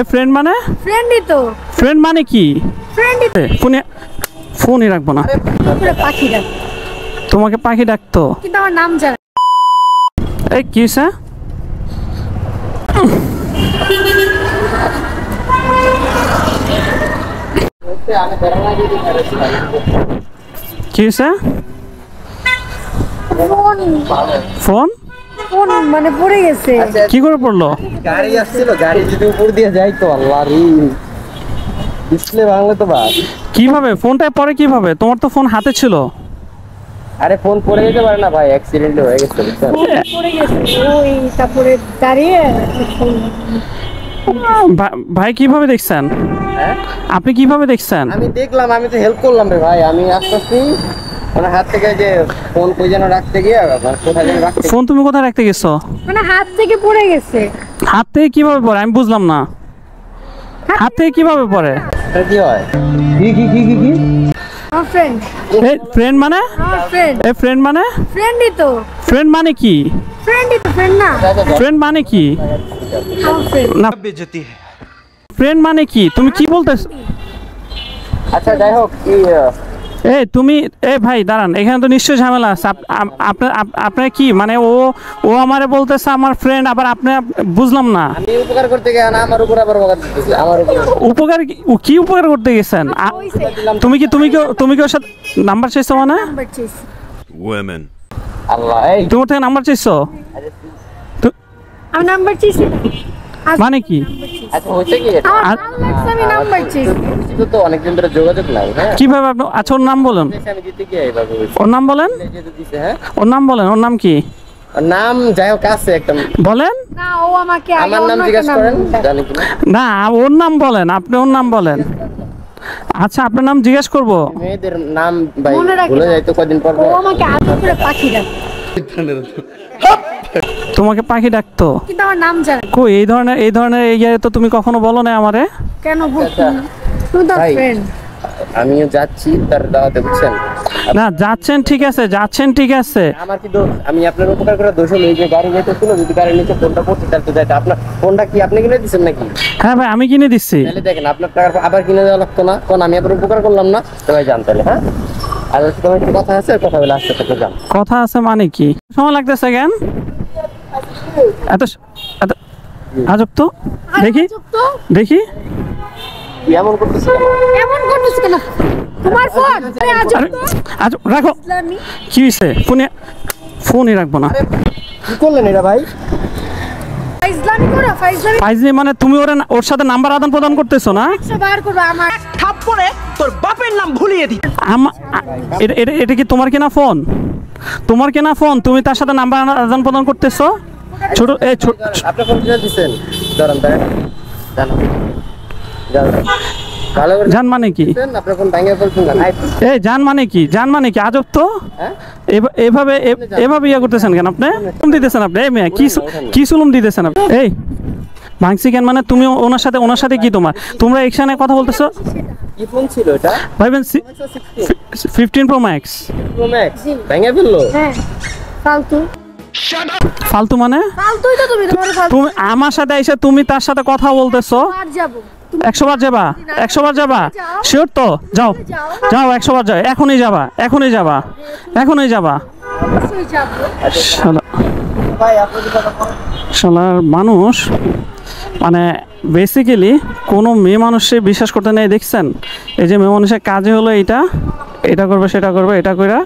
A friend মানে ফ্রেন্ডই তো। Friend মানে কি? ফ্রেন্ডই তো। ফোনই রাখবো না। পুরো পাখি ডাক। তোমাকে পাখি ডাকতো কিন্তু আমার নাম জানে। এই কি হয়েছে? কি হয়েছে? ফোন ফোন ফোন মানে পড়ে গেছে। কি করে পড়লো? গাড়ি আসছিল, গাড়ি যদি উপর দিয়ে যাই তো আল্লাহ রে, ডিসপ্লে ভাঙলে তো বাস। কিভাবে ফোনটা পরে কিভাবে? তোমার তো ফোন হাতে ছিল। আরে ফোন পড়ে যেতে পারে না ভাই, অ্যাক্সিডেন্ট হয়ে গেছে বুঝছেন? ফোন পড়ে গেছে ওই তারপরে দাঁড়িয়ে ফোন। ভাই কিভাবে দেখছেন? হ্যাঁ আপনি কিভাবে দেখছেন? আমি দেখলাম, আমি তো হেল্প করলাম রে ভাই। আমি আস্তে আস্তে মানে হাত থেকে যে ফোন কই যেন রাখতে গিয়ে কোথায় যেন রাখতে। ফোন তুমি কোথায় রাখতে গেছো? মানে হাত থেকে পড়ে গেছে। হাত থেকে কিভাবে পড়ে আমি বুঝলাম না। হাত থেকে কিভাবে পড়ে? এটা কি হয়? কি কি কি কি কি আমার ফ্রেন্ড। এই ফ্রেন্ড মানে? আমার ফ্রেন্ড। এই ফ্রেন্ড মানে? ফ্রেন্ডই তো। ফ্রেন্ড মানে কি? ফ্রেন্ডই তো, ফ্রেন্ড না। ফ্রেন্ড মানে কি? আমার ফ্রেন্ড। না ফ্রেন্ড মানে কি? তুমি কি বলতেছো? আচ্ছা যাই হোক, কি এই তুমি ভাই দাঁড়ান, এখানে তো নিশ্চয়ই ঝামেলা আছে। আপনার কি মানে ও আমারে বলতেছে আমার ফ্রেন্ড, আবার আপনি বুঝলাম না। আমি উপকার করতে গিয়ে না আমার উপর আবার বকা দিতেছে আমার উপর। উপকার কি উপকার করতে গেছেন? তুমি কি ওর সাথে নাম্বার চাইছো মানে? নাম্বার চেয়েছি। Women. আল্লাহ এই তোমার থেকে নাম্বার চাইছো আমি নাম্বার চেয়েছি। মানে কি? আচ্ছা হয়েছে কি এটা? আমার ভালো লাগছে, আমি নাম্বার চেয়েছি। পরিচিত তো অনেকদিন ধরে যোগাযোগ নাই। হ্যাঁ কিভাবে আপনি? আচ্ছা ওর নাম বলেন, আমি দিতে গিয়ে এইভাবে হয়েছে। ওর নাম বলেন, যেহেতু দিছে, হ্যাঁ ওর নাম বলেন, ওর নাম কি নাম যাই হোক আছে একটা। বলেন? না ও আমাকে আগে আমার নাম অন্য একটা জিজ্ঞাসা নাম করেন, বলছে। জানি কিনা। না ওর নাম বলেন, আপনি ওর নাম বলেন। আচ্ছা আপনার নাম জিজ্ঞেস করবো? মেয়েদের নাম ভাই মনে রাখি ভুলে না। যাই তো কদিন পর ও আমাকে আদর করে পাখি ডাক। তোমাকে পাখি ডাকতো কিন্তু আমার নাম জানে। কই? এই ধরনের ইয়ে তো তুমি কখনো বলো না আমারে। কেন বলছি? আচ্ছা। তুমি তো ভাই। ফ্রেন্ড। আমিও যাচ্ছি তার দাওয়াতে বুঝছেন। না যাচ্ছেন ঠিক আছে, যাচ্ছেন ঠিক আছে। আমার কি দোষ? আমি আপনার উপকার করে দোষ হলো এই যে গাড়ি যেতেছিল, যদি গাড়ির নিচে ফোনটা পড়তে তাহলে তো যাইতো। আপনার ফোনটা কি আপনি কিনে দিচ্ছেন নাকি? হ্যাঁ ভাই আমি কিনে দিচ্ছি। তাহলে দেখেন আপনার টাকা আবার কিনে দেওয়া লাগতো না, কোন আমি আপনার উপকার করলাম না তো ভাই জান তাহলে। হ্যাঁ আর তোমার একটু কথা আছে, কথা বলে আসতে থাকতে যান। কথা আছে মানে কি? সময় লাগতেছে কেন? এত এত আজব তো। দেখি দেখি এমন করতেছি কেন? এমন করতেছ কেন? তোমার ফোন। আরে আজব আরে তো। আজব রাখো। ইসলামি। কি হয়েছে? ফোনই রাখবো না। কি করলেন এটা ভাই? ইসলামি করো, ফাইজলামি। ফাইজলি মানে তুমি ওর সাথে নাম্বার আদান প্রদান করতেছো না? একশো বার করবো আমার। থাপ্পড়ে তোর বাপের নাম ভুলিয়ে দিই। এটা কি তোমার কেনা ফোন? তোমার কেনা ফোন, তুমি তার সাথে নাম্বার আদান প্রদান করতেছো? ছোট আপনার ফোন কিনে দিচ্ছেন? দাঁড়ান দাঁড়ান ভালো করে জান মানে কি? দিচ্ছেন, আপনার ফোন ভাঙিয়ে ফেলছেন না। এই জান মানে কি? জান মানে কি? আজব তো। হ্যাঁ এভাবে ইয়ে করতেছেন কেন আপনি? সুলুম দিতেছেন আপনি? এই মেয়ে কি সুলুম দিতেছেন আপনি? এই ভাঙছি কেন মানে? তুমি ওনার সাথে কি তোমরা এখানে কথা বলতেছো? কি ফোন ছিল এটা? ভাইবেন 15 Pro Max। প্রো ম্যাক্স ভাঙিয়ে ফেললো? হ্যাঁ ফালতু। ফালতু মানে? ফালতুই তো তুমি, তোমার ফালতু। তুমি আমার সাথে এসে তুমি তার সাথে কথা বলতেছো। আর যাবো। 100 বার যাবা? 100 বার যাবা? শিওর তো? যাও 100 বার যাও। এখনই যাবা। অবশ্যই যাবো। ভাই আপনি কি কথা বলেন? শালার মানুষ মানে বেসিক্যালি কোনো মেয়ে মানুষে বিশ্বাস করতে নেই। দেখছেন এই যে মেয়ে মানুষের কাজে হলো এটা করবে সেটা করবে, এটা কইরা